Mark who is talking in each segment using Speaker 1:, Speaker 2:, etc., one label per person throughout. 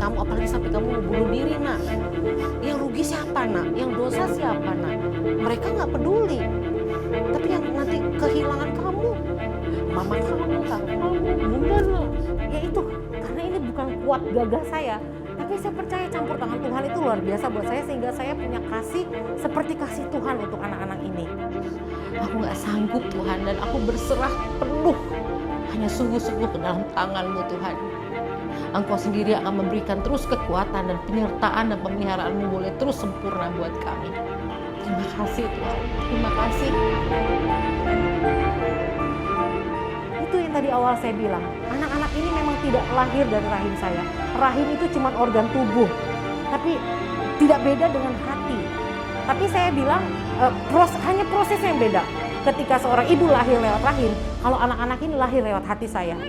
Speaker 1: kamu, apalagi sampai kamu mau bunuh diri, nak. Yang rugi siapa, nak? Yang dosa siapa, nak? Mereka nggak peduli. Tapi yang nanti kehilangan kamu, mama kamu, kakak kamu, bunda lo. Ya itu, karena ini bukan kuat gagah saya. Tapi saya percaya campur tangan Tuhan itu luar biasa buat saya, sehingga saya punya kasih seperti kasih Tuhan untuk anak-anak ini. Aku nggak sanggup Tuhan, dan aku berserah penuh hanya sungguh-sungguh ke dalam tangan-Mu Tuhan. Engkau sendiri akan memberikan terus kekuatan dan penyertaan dan pemeliharaan-Mu boleh terus sempurna buat kami. Terima kasih Tuhan, terima kasih. Itu yang tadi awal saya bilang, anak-anak ini memang tidak lahir dari rahim saya. Rahim itu cuma organ tubuh, tapi tidak beda dengan hati. Tapi saya bilang hanya proses yang beda. Ketika seorang ibu lahir lewat rahim, kalau anak-anak ini lahir lewat hati saya.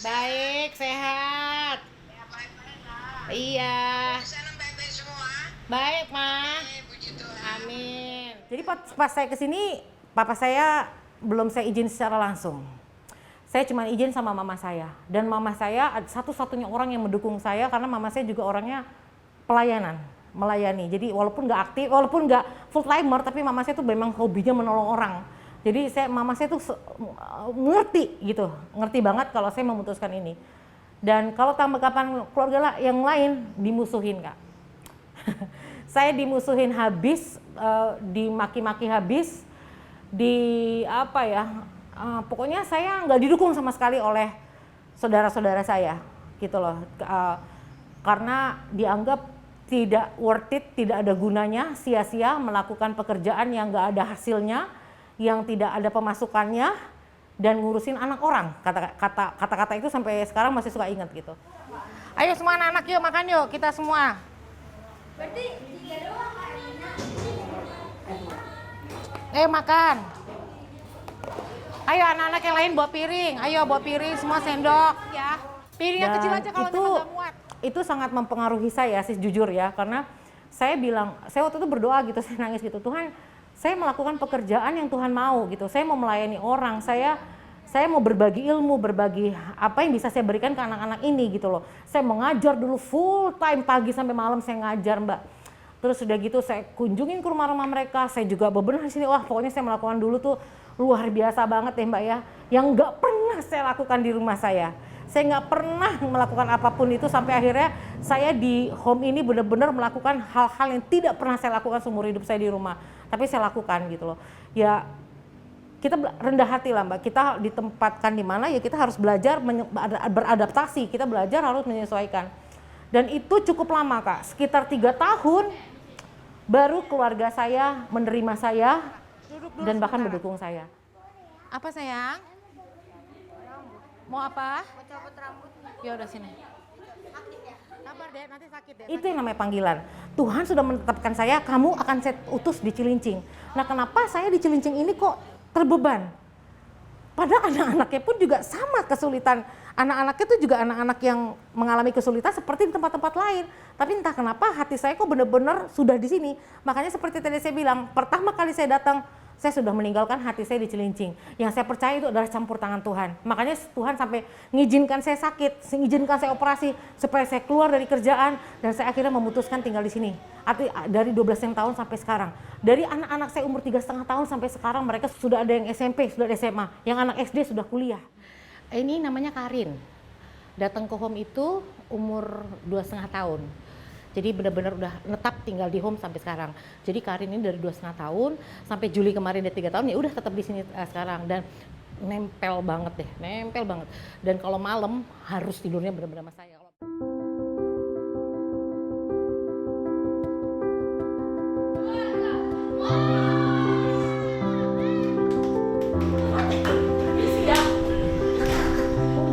Speaker 1: Baik, sehat.
Speaker 2: Ya, baik-baik lah.
Speaker 1: Iya.
Speaker 2: Di sana baik-baik semua.
Speaker 1: Baik, Ma.
Speaker 2: Puji Tuhan.
Speaker 1: Amin. Jadi pas saya kesini, papa saya belum saya izin secara langsung. Saya cuma izin sama mama saya. Dan mama saya satu-satunya orang yang mendukung saya, karena mama saya juga orangnya pelayanan, melayani. Jadi walaupun nggak aktif, walaupun nggak full timer, tapi mama saya tuh memang hobinya menolong orang. Jadi mama saya tuh ngerti gitu, ngerti banget kalau saya memutuskan ini. Dan kalau tambah kapan keluarga yang lain dimusuhin, Kak. Saya dimusuhin habis, dimaki-maki habis, pokoknya saya nggak didukung sama sekali oleh saudara-saudara saya, gitu loh. Karena dianggap tidak worth it, tidak ada gunanya, sia-sia melakukan pekerjaan yang nggak ada hasilnya, yang tidak ada pemasukannya, dan ngurusin anak orang. Kata-kata itu sampai sekarang masih suka ingat gitu. Ayo semua anak-anak yuk makan yuk, kita semua.
Speaker 3: Berarti 3 doang Kak Rina.
Speaker 1: Makan. Ayo anak-anak yang lain bawa piring. Ayo bawa piring, semua sendok ya. Piring yang kecil aja kalau memang nggak muat. Itu sangat mempengaruhi saya sih, jujur ya, karena saya waktu itu berdoa gitu, saya nangis gitu, Tuhan, saya melakukan pekerjaan yang Tuhan mau gitu. Saya mau melayani orang, saya mau berbagi ilmu, berbagi apa yang bisa saya berikan ke anak-anak ini gitu loh. Saya mau ngajar dulu full time, pagi sampai malam saya ngajar, Mbak. Terus udah gitu saya kunjungin ke rumah-rumah mereka, saya juga bebenah di sini. Wah, pokoknya saya melakukan dulu tuh luar biasa banget ya, Mbak ya. Yang nggak pernah saya lakukan di rumah saya. Saya nggak pernah melakukan apapun itu, sampai akhirnya saya di home ini benar-benar melakukan hal-hal yang tidak pernah saya lakukan seumur hidup saya di rumah. Tapi saya lakukan gitu loh. Ya kita rendah hati lah, Mbak. Kita ditempatkan di mana ya kita harus belajar beradaptasi. Kita belajar harus menyesuaikan. Dan itu cukup lama, Kak. Sekitar 3 tahun baru keluarga saya menerima saya dan bahkan mendukung saya. Apa sayang? Mau apa?
Speaker 3: Mau copot rambut.
Speaker 1: Ya udah sini.
Speaker 3: Sakit ya?
Speaker 1: Sabar deh, nanti sakit deh. Itu yang namanya panggilan. Tuhan sudah menetapkan saya, kamu akan saya utus di Cilincing. Nah, kenapa saya di Cilincing ini kok terbeban? Padahal anak-anaknya pun juga sama kesulitan. Anak-anaknya itu juga anak-anak yang mengalami kesulitan seperti di tempat-tempat lain. Tapi entah kenapa hati saya kok benar-benar sudah di sini. Makanya seperti tadi saya bilang, pertama kali saya datang, saya sudah meninggalkan hati saya di Cilincing. Yang saya percaya itu adalah campur tangan Tuhan. Makanya Tuhan sampai mengizinkan saya sakit, mengizinkan saya operasi, supaya saya keluar dari kerjaan, dan saya akhirnya memutuskan tinggal di sini. Dari 12 tahun sampai sekarang. Dari anak-anak saya umur 3,5 tahun sampai sekarang, mereka sudah ada yang SMP, sudah ada SMA. Yang anak SD sudah kuliah. Ini namanya Karin. Datang ke home itu umur 2,5 tahun. Jadi benar-benar udah netap tinggal di home sampai sekarang. Jadi Karin ini dari 2,5 tahun sampai Juli kemarin dia 3 tahun, ya udah tetap di sini sekarang, dan nempel banget deh, nempel banget. Dan kalau malam harus tidurnya benar-benar sama saya.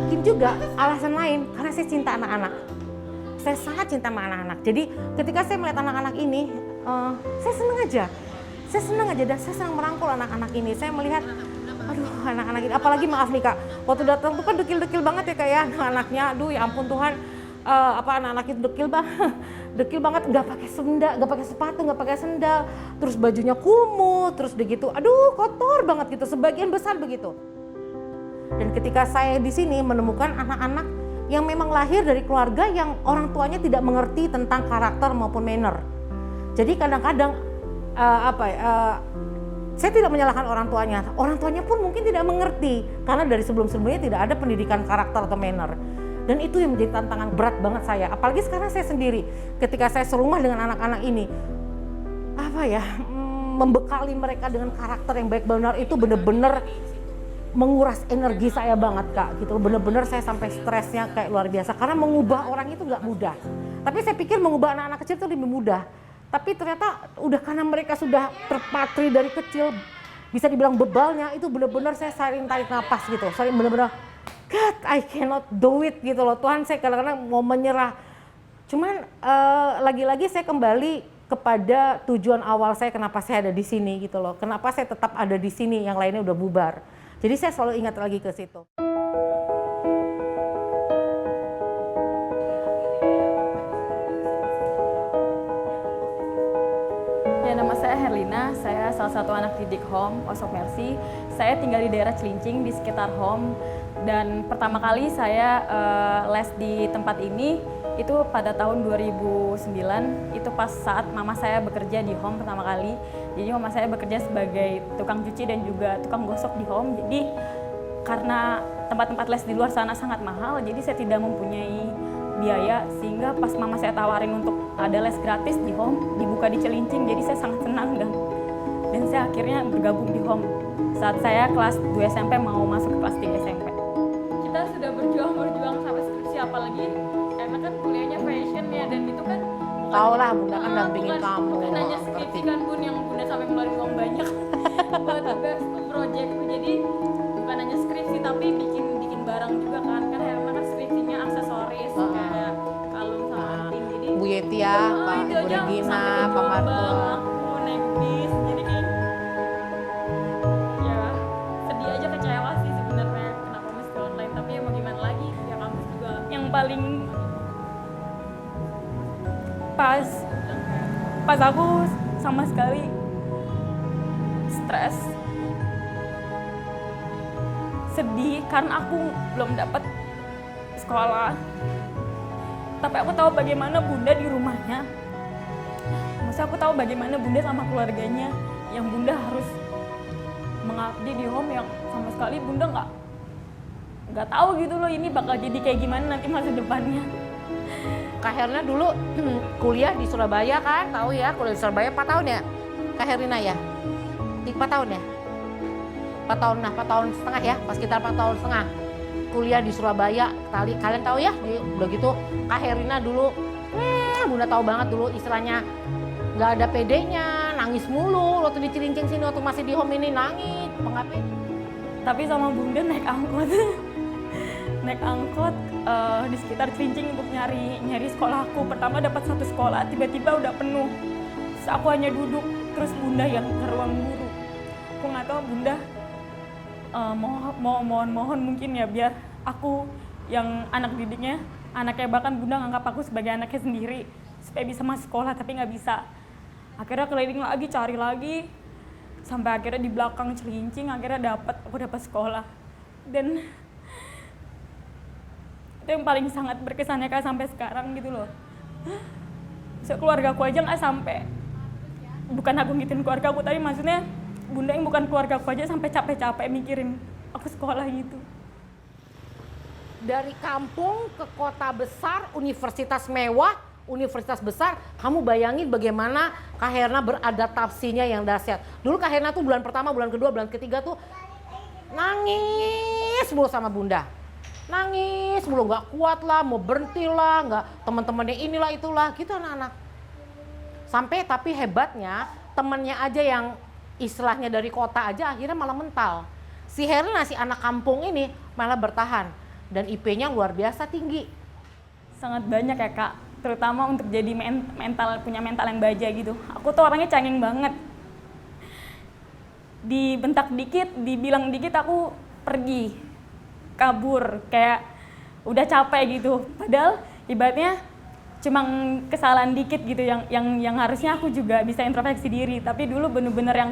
Speaker 1: Mungkin juga alasan lain karena saya cinta anak-anak. Saya sangat cinta sama anak-anak. Jadi ketika saya melihat anak-anak ini, saya senang aja. Saya senang aja dan saya senang merangkul anak-anak ini. Saya melihat, aduh anak-anak ini, apalagi maaf nih Kak, waktu datang tuh kan dekil-dekil banget ya Kak ya, anak-anaknya, aduh ya ampun Tuhan, anak-anak itu dekil banget, dekil banget, nggak pakai sendal, nggak pakai sepatu, nggak pakai sendal, terus bajunya kumuh, terus begitu, aduh kotor banget gitu, sebagian besar begitu. Dan ketika saya di sini menemukan anak-anak yang memang lahir dari keluarga yang orang tuanya tidak mengerti tentang karakter maupun manner. Jadi kadang-kadang saya tidak menyalahkan orang tuanya pun mungkin tidak mengerti karena dari sebelum-sebelumnya tidak ada pendidikan karakter atau manner. Dan itu yang menjadi tantangan berat banget saya, apalagi sekarang saya sendiri ketika saya serumah dengan anak-anak ini, membekali mereka dengan karakter yang baik benar itu benar-benar menguras energi saya banget Kak, gitu. Benar-benar saya sampai stresnya kayak luar biasa karena mengubah orang itu nggak mudah. Tapi saya pikir mengubah anak-anak kecil itu lebih mudah. Tapi ternyata udah karena mereka sudah terpatri dari kecil, bisa dibilang bebalnya itu benar-benar saya sering tarik napas gitu, sering benar-benar God I cannot do it gitu loh Tuhan, saya kadang-kadang mau menyerah. Cuman lagi-lagi saya kembali kepada tujuan awal saya kenapa saya ada di sini gitu loh, kenapa saya tetap ada di sini yang lainnya udah bubar. Jadi saya selalu ingat lagi ke situ.
Speaker 4: Nama saya Herlina, saya salah satu anak didik Home House of Mercy. Saya tinggal di daerah Cilincing di sekitar Home, dan pertama kali saya les di tempat ini itu pada tahun 2009, itu pas saat mama saya bekerja di Home pertama kali. Jadi mama saya bekerja sebagai tukang cuci dan juga tukang gosok di Home. Jadi karena tempat-tempat les di luar sana sangat mahal, jadi saya tidak mempunyai biaya, sehingga pas mama saya tawarin untuk ada les gratis di Home, dibuka di Cilincing, jadi saya sangat senang dan saya akhirnya bergabung di Home saat saya kelas 2 SMP mau masuk ke kelas 3 SMP. Kita sudah berjuang sampai skripsi, apalagi karena kan kuliahnya fashion ya, dan itu kan
Speaker 1: Tahu lah Bunda kan dampingin kamu.
Speaker 4: bukan hanya skripsi kan Bun, yang Bunda sampai ngeluarin uang banyak buat tugas project, jadi bukan hanya skripsi tapi bikin barang juga kan Herna kan skripsinya aksesoris kayak kalung sama anting, jadi
Speaker 1: Bu Yeti ya, Pak
Speaker 4: itu
Speaker 1: Bu
Speaker 4: aja
Speaker 1: Regina,
Speaker 4: sampai
Speaker 1: Pak Marco.
Speaker 4: aku naik bis, jadi kayak ya sedih aja, kecewa sih sebenarnya kenapa mesti online, tapi ya mau gimana lagi, ya kampus juga yang paling pas aku sama sekali stres, sedih karena aku belum dapat sekolah. Tapi aku tahu bagaimana Bunda di rumahnya. Maksudnya aku tahu bagaimana Bunda sama keluarganya, yang Bunda harus mengabdi di Home yang sama sekali Bunda nggak tahu gitu loh ini bakal jadi kayak gimana nanti masa depannya.
Speaker 1: Kak Herna dulu kuliah di Surabaya kan, tahu ya, kuliah di Surabaya 4 tahun ya, Kak Herina ya? 4 tahun ya? 4 tahun, nah 4 tahun setengah ya, pas sekitar 4 tahun setengah kuliah di Surabaya. Kalian tahu ya, udah gitu Kak Herina dulu, Bunda tahu banget dulu istilahnya nggak ada PD-nya, nangis mulu waktu di Cilincing sini, waktu masih di Home ini nangis, pengapain?
Speaker 4: Tapi sama Bunda naik angkot, naik angkot di sekitar Cilincing untuk nyari sekolahku. Pertama dapat satu sekolah, tiba-tiba udah penuh. Terus aku hanya duduk, terus Bunda yang ke ruang guru. Aku nggak tahu Bunda mohon mungkin ya biar aku yang anak didiknya, anaknya, bahkan Bunda nganggap aku sebagai anaknya sendiri supaya bisa masuk sekolah, tapi nggak bisa. Akhirnya keliling lagi, cari lagi, sampai akhirnya di belakang Cilincing akhirnya aku dapat sekolah. Dan itu yang paling sangat berkesan ya Kak sampai sekarang gitu loh. So, keluarga aku aja nggak sampai, bukan aku ngikutin keluarga aku, tapi maksudnya Bunda yang bukan keluarga aku aja sampai capek-capek mikirin aku sekolah gitu.
Speaker 1: Dari kampung ke kota besar, universitas mewah, universitas besar, kamu bayangin bagaimana Kak Herna beradaptasinya yang dahsyat. Dulu Kak Herna tuh bulan pertama, bulan kedua, bulan ketiga tuh nangis mulu sama Bunda. Nangis mulu, nggak kuat lah, mau berhenti lah, nggak, teman-temannya inilah itulah, gitu anak-anak. Sampai tapi hebatnya temennya aja yang istilahnya dari kota aja akhirnya malah mental. Si Herna, si anak kampung ini malah bertahan dan IP-nya luar biasa tinggi.
Speaker 4: Sangat banyak ya Kak terutama untuk jadi punya mental yang baja gitu. Aku tuh orangnya cengeng banget. Dibentak dikit, dibilang dikit aku pergi, kabur, kayak udah capek gitu. Padahal ibaratnya cuma kesalahan dikit gitu yang harusnya aku juga bisa introspeksi diri. Tapi dulu bener-bener yang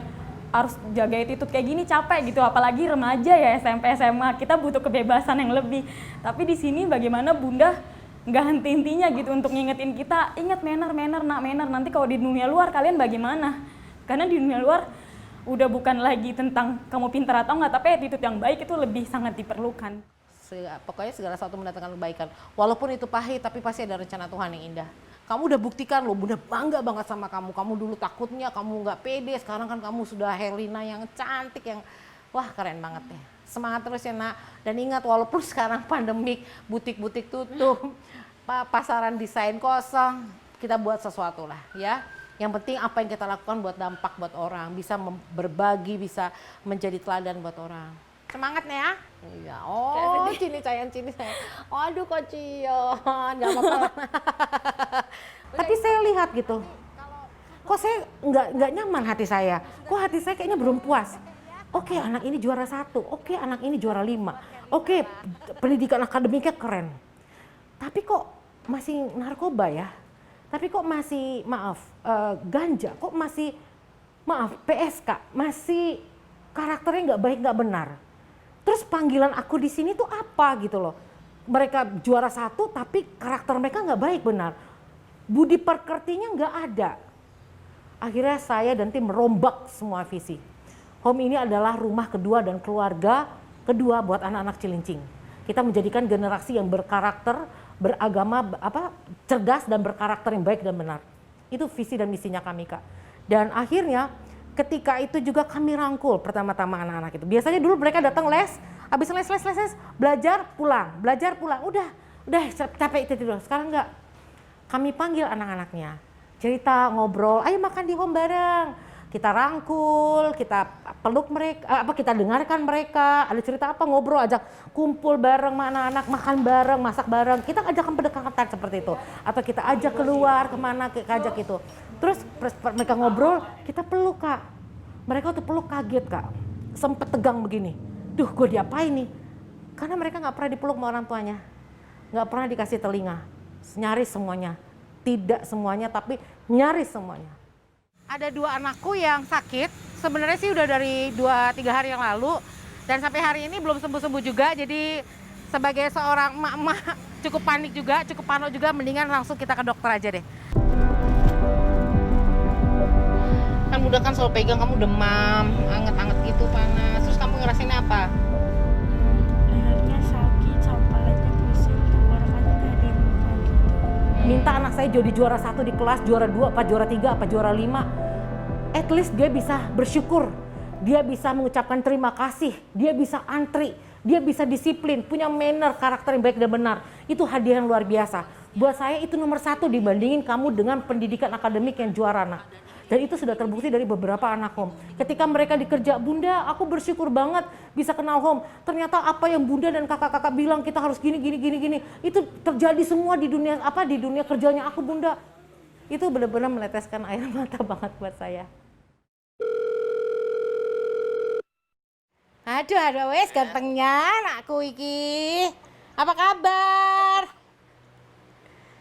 Speaker 4: harus jaga attitude kayak gini capek gitu, apalagi remaja ya, SMP SMA, kita butuh kebebasan yang lebih. Tapi di sini bagaimana Bunda nggak henti-hentinya gitu untuk ngingetin kita, ingat manner nak, nanti kalau di dunia luar kalian bagaimana? Karena di dunia luar udah bukan lagi tentang kamu pintar atau enggak, tapi attitude yang baik itu lebih sangat diperlukan.
Speaker 1: Pokoknya segala sesuatu mendatangkan kebaikan. Walaupun itu pahit, tapi pasti ada rencana Tuhan yang indah. Kamu udah buktikan loh, Bunda bangga banget sama kamu. Kamu dulu takutnya, kamu nggak pede, sekarang kan kamu sudah Herlina yang cantik, yang wah keren banget ya. Semangat terus ya nak. Dan ingat walaupun sekarang pandemik, butik-butik tutup, pasaran desain kosong, kita buat sesuatu lah ya. Yang penting apa yang kita lakukan buat dampak buat orang, bisa berbagi, bisa menjadi teladan buat orang. Semangat nih ya. Iya. Oh, Cini sayang. Aduh Kak Cion, nggak apa-apa. Tapi saya lihat gitu. Kok saya nggak nyaman hati saya. Kok hati saya kayaknya belum puas. Oke, anak ini juara 1. Oke, anak ini juara 5. Oke, pendidikan akademiknya keren. Tapi kok masih narkoba ya? Tapi kok masih ganja? Kok masih PSK? Masih karakternya nggak baik, nggak benar. Terus panggilan aku di sini tuh apa gitu loh. Mereka juara 1 tapi karakter mereka nggak baik benar. Budi pekertinya nggak ada. Akhirnya saya dan tim merombak semua visi. Home ini adalah rumah kedua dan keluarga kedua buat anak-anak Cilincing. Kita menjadikan generasi yang berkarakter, beragama, cerdas dan berkarakter yang baik dan benar. Itu visi dan misinya kami Kak. Dan akhirnya ketika itu juga kami rangkul pertama-tama anak-anak itu. Biasanya dulu mereka datang les, habis les, belajar pulang, udah capek itu tidur. Sekarang enggak. Kami panggil anak-anaknya, cerita, ngobrol, ayo makan di home bareng. Kita rangkul, kita peluk mereka, kita dengarkan mereka, ada cerita apa, ngobrol, ajak kumpul bareng anak-anak, makan bareng, masak bareng. Kita ajakkan pendekatan seperti itu. Atau kita ajak keluar kemana, kita ajak itu. Terus mereka ngobrol, kita peluk Kak. Mereka tuh peluk kaget Kak, sempet tegang begini. Duh, gue diapain nih? Karena mereka nggak pernah dipeluk sama orang tuanya, nggak pernah dikasih telinga, nyaris semuanya. Tidak semuanya, tapi nyaris semuanya. Ada 2 anakku yang sakit, sebenarnya sih udah dari 2-3 hari yang lalu, dan sampai hari ini belum sembuh-sembuh juga. Jadi sebagai seorang emak-emak cukup panik juga, cukup parno juga, mendingan langsung kita ke dokter aja deh. Kan Bunda kan selalu pegang, kamu demam, anget-anget gitu, panas. Terus kamu ngerasain apa?
Speaker 3: Lehernya sakit, kepalanya pusing, tenggorokannya gak ada yang buka gitu.
Speaker 1: Minta anak saya jadi juara 1 di kelas, juara 2, apa juara 3, apa juara 5. At least dia bisa bersyukur, dia bisa mengucapkan terima kasih, dia bisa antri, dia bisa disiplin, punya manner, karakter yang baik dan benar. Itu hadiah yang luar biasa. Buat saya itu nomor 1 dibandingin kamu dengan pendidikan akademik yang juara nak. Dan itu sudah terbukti dari beberapa anak home. Ketika mereka dikerja, Bunda, aku bersyukur banget bisa kenal home. Ternyata apa yang Bunda dan kakak-kakak bilang kita harus gini, itu terjadi semua di dunia kerjanya aku Bunda. Itu benar-benar meneteskan air mata banget buat saya. Aduh wes gantengnya anakku iki. Apa kabar?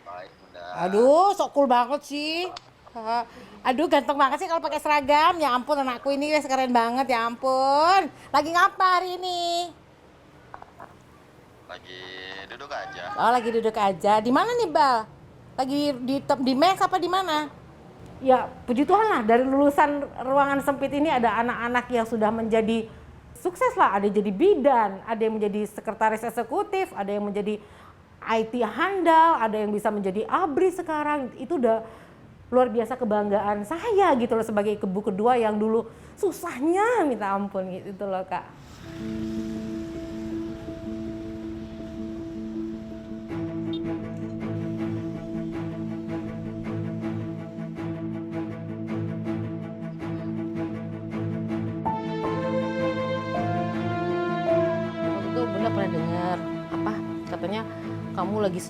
Speaker 2: Baik, Bunda.
Speaker 1: Aduh, sok cool banget sih. Aduh, ganteng banget sih kalau pakai seragam. Ya ampun, anakku ini wes keren banget, ya ampun. Lagi ngapa hari ini?
Speaker 2: Lagi duduk aja.
Speaker 1: Oh, lagi duduk aja. Di mana nih, Bal? Lagi di mes apa di mana? Ya, puji Tuhan lah, dari lulusan ruangan sempit ini ada anak-anak yang sudah menjadi sukses lah. Ada yang jadi bidan, ada yang menjadi sekretaris eksekutif, ada yang menjadi IT handal, ada yang bisa menjadi ABRI sekarang. Itu udah luar biasa kebanggaan saya gitu loh sebagai ibu kedua yang dulu susahnya minta ampun gitu loh Kak. Waktu itu Bunda pernah dengar apa katanya kamu lagi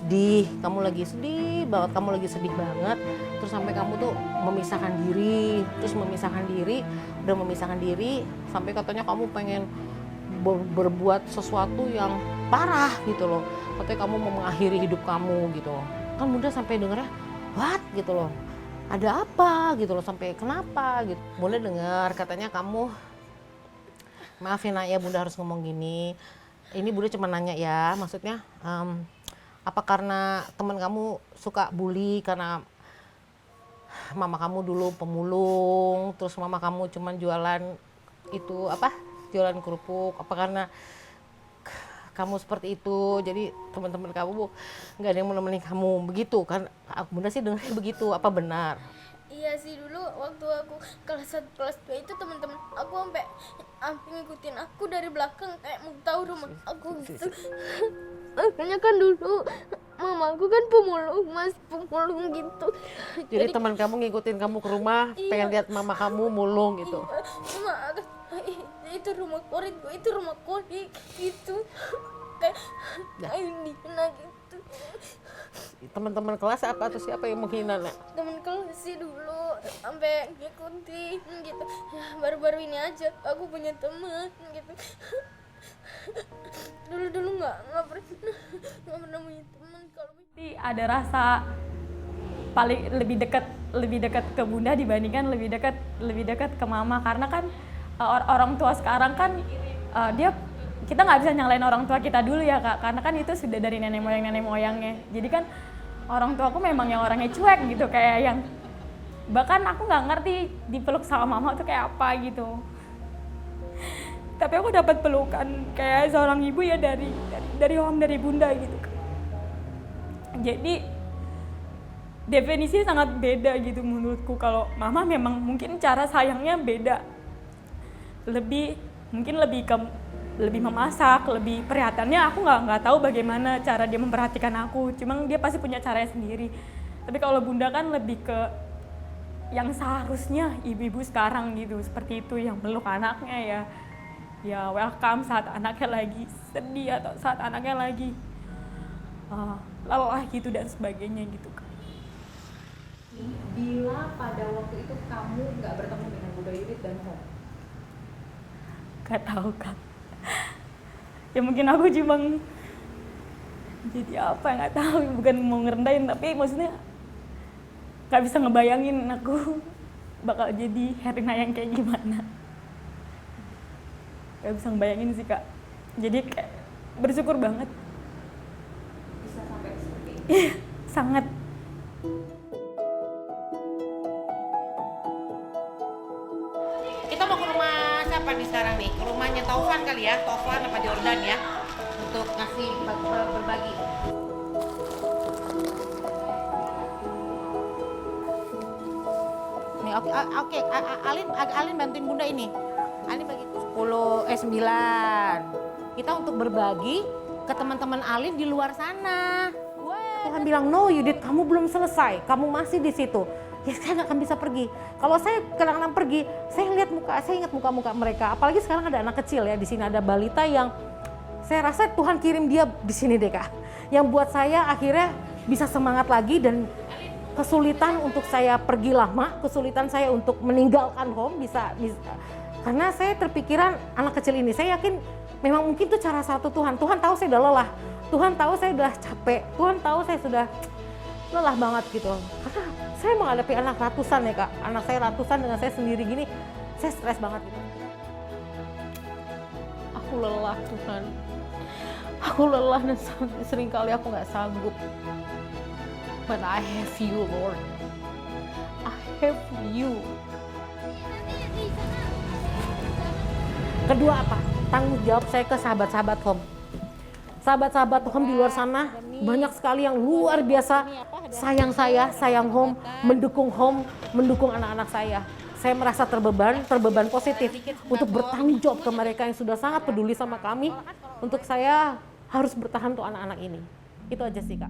Speaker 1: sedih banget, kamu lagi sedih banget, terus sampai kamu tuh memisahkan diri, udah memisahkan diri, sampai katanya kamu pengen berbuat sesuatu yang parah gitu loh. Katanya kamu mau mengakhiri hidup kamu gitu. Kan Bunda sampai dengernya, what gitu loh. Ada apa gitu loh, sampai kenapa gitu. Bunda dengar katanya kamu, maaf ya nak ya Bunda harus ngomong gini. Ini Bunda cuma nanya ya, maksudnya apa karena teman kamu suka bully karena mama kamu dulu pemulung, terus mama kamu cuma jualan itu apa? Jualan kerupuk, apa karena kamu seperti itu, jadi teman-teman kamu nggak ada yang menemani kamu, begitu kan? Bunda sih dengarnya begitu, apa benar?
Speaker 3: Iya sih, dulu waktu aku kelas 1, kelas 2 itu teman-teman aku sampai ngikutin aku dari belakang kayak mau tahu rumah aku gitu. Makanya kan dulu mamaku kan pemulung gitu.
Speaker 1: Jadi teman kamu ngikutin kamu ke rumah,
Speaker 3: Iya.
Speaker 1: pengen lihat mama kamu mulung gitu.
Speaker 3: Cuma itu rumah korik, itu rumah korik gitu. Kayak ini nah gitu.
Speaker 1: Teman-teman kelas apa atau siapa yang menghina nak?
Speaker 3: Temen kelas sih dulu sampai ngikutin gitu. Ya, baru-baru ini aja aku punya teman gitu. Dulu nggak pernah punya teman. Kalau
Speaker 4: Jadi ada rasa paling lebih dekat ke Bunda dibandingkan lebih dekat ke Mama, karena kan orang tua sekarang kan kita nggak bisa nyalain orang tua kita dulu ya Kak, karena kan itu sudah dari nenek moyangnya. Jadi kan orang tua aku memang yang orangnya cuek gitu, kayak yang bahkan aku nggak ngerti dipeluk sama Mama tuh kayak apa gitu. Tapi aku dapat pelukan kayak seorang ibu ya dari Bunda gitu. Jadi definisinya sangat beda gitu menurutku. Kalau Mama memang mungkin cara sayangnya beda, lebih memasak, lebih perhatiannya aku nggak tahu bagaimana cara dia memperhatikan aku. Cuma dia pasti punya caranya sendiri. Tapi kalau Bunda kan lebih ke yang seharusnya ibu-ibu sekarang gitu, seperti itu, yang meluk anaknya ya welcome saat anaknya lagi sedih atau saat anaknya lagi lelah gitu dan sebagainya gitu kan.
Speaker 1: Bila pada waktu itu kamu nggak bertemu dengan Bunda Yudit dan Hong?
Speaker 4: Gak tahu kan. Ya mungkin aku cuma jadi apa nggak tahu, bukan mau ngerendahin, tapi maksudnya nggak bisa ngebayangin aku bakal jadi Herlina yang kayak gimana. Gak bisa ngebayangin sih Kak. Jadi kayak bersyukur banget.
Speaker 1: Bisa sampai seperti itu?
Speaker 4: Sangat.
Speaker 1: Kita mau ke rumah siapa nih sekarang nih? Ke rumahnya Taufan kali ya, Taufan apa Jordan ya, untuk ngasih berbagi. Nih oke. Alin bantuin Bunda ini. Alin bagi 9. Kita untuk berbagi ke teman-teman Alin di luar sana. Tuhan bilang, no Yudit, kamu belum selesai, kamu masih di situ. Ya saya nggak akan bisa pergi. Kalau saya kadang-kadang pergi, saya ingat muka-muka mereka. Apalagi sekarang ada anak kecil ya, di sini ada balita yang saya rasa Tuhan kirim dia di sini deh Kak. Yang buat saya akhirnya bisa semangat lagi, dan kesulitan untuk saya pergi lama, kesulitan saya untuk meninggalkan home bisa karena saya terpikiran anak kecil ini. Saya yakin memang mungkin itu cara satu Tuhan. Tuhan tahu saya udah lelah, Tuhan tahu saya udah capek, Tuhan tahu saya sudah lelah banget gitu. Karena saya menghadapi anak ratusan ya Kak, anak saya ratusan dengan saya sendiri gini, saya stres banget gitu. Aku lelah Tuhan, aku lelah dan seringkali aku nggak sanggup. But I have you Lord, I have you. Kedua apa? Tanggung jawab saya ke sahabat-sahabat home. Sahabat-sahabat home di luar sana banyak sekali yang luar biasa sayang saya, sayang home, mendukung anak-anak saya. Saya merasa terbeban positif untuk bertanggung jawab ke mereka yang sudah sangat peduli sama kami. Untuk saya harus bertahan untuk anak-anak ini. Itu aja sih Kak.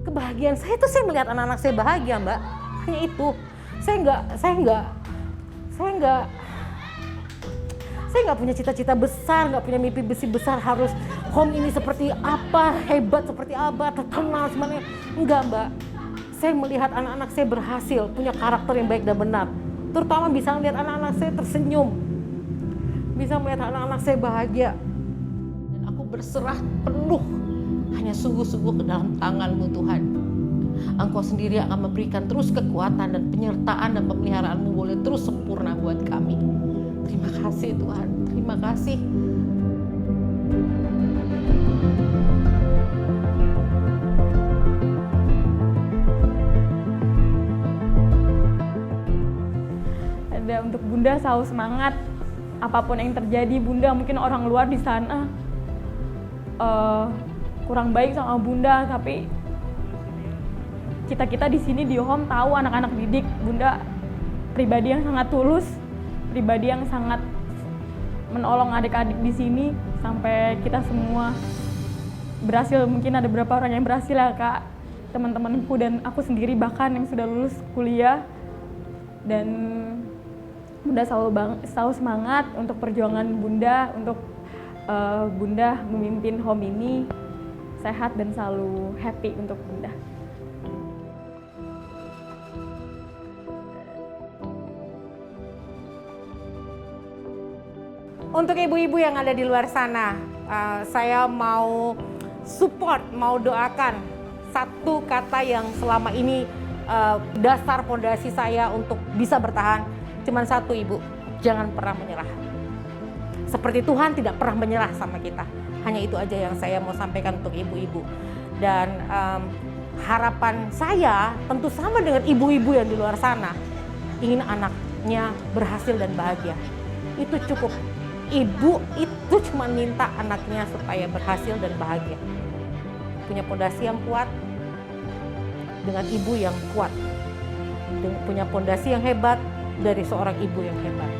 Speaker 1: Kebahagiaan saya itu saya melihat anak-anak saya bahagia Mbak. Hanya itu. Saya nggak punya cita-cita besar, nggak punya mimpi besar harus home ini seperti apa, hebat seperti apa, terkenal semuanya. Enggak, Mbak. Saya melihat anak-anak saya berhasil, punya karakter yang baik dan benar. Terutama bisa melihat anak-anak saya tersenyum. Bisa melihat anak-anak saya bahagia. Dan aku berserah penuh hanya sungguh-sungguh ke dalam tangan-Mu Tuhan. Engkau sendiri akan memberikan terus kekuatan dan penyertaan dan pemeliharaanmu boleh terus sempurna buat kami. Terima kasih Tuhan, terima kasih.
Speaker 4: Ada untuk Bunda selalu semangat. Apapun yang terjadi, Bunda mungkin orang luar di sana kurang baik sama Bunda, tapi kita di sini di home tahu anak-anak didik Bunda pribadi yang sangat tulus, pribadi yang sangat menolong adik-adik di sini sampai kita semua berhasil. Mungkin ada beberapa orang yang berhasil ya Kak, teman-temanku dan aku sendiri bahkan yang sudah lulus kuliah. Dan Bunda selalu semangat untuk perjuangan Bunda, untuk Bunda memimpin home ini sehat dan selalu happy untuk Bunda.
Speaker 1: Untuk ibu-ibu yang ada di luar sana, saya mau support, mau doakan satu kata yang selama ini dasar fondasi saya untuk bisa bertahan. Cuman satu, Ibu, jangan pernah menyerah. Seperti Tuhan tidak pernah menyerah sama kita. Hanya itu aja yang saya mau sampaikan untuk ibu-ibu. Dan harapan saya tentu sama dengan ibu-ibu yang di luar sana. Ingin anaknya berhasil dan bahagia. Itu cukup. Ibu itu cuma minta anaknya supaya berhasil dan bahagia. Punya fondasi yang kuat dengan ibu yang kuat. Punya fondasi yang hebat dari seorang ibu yang hebat.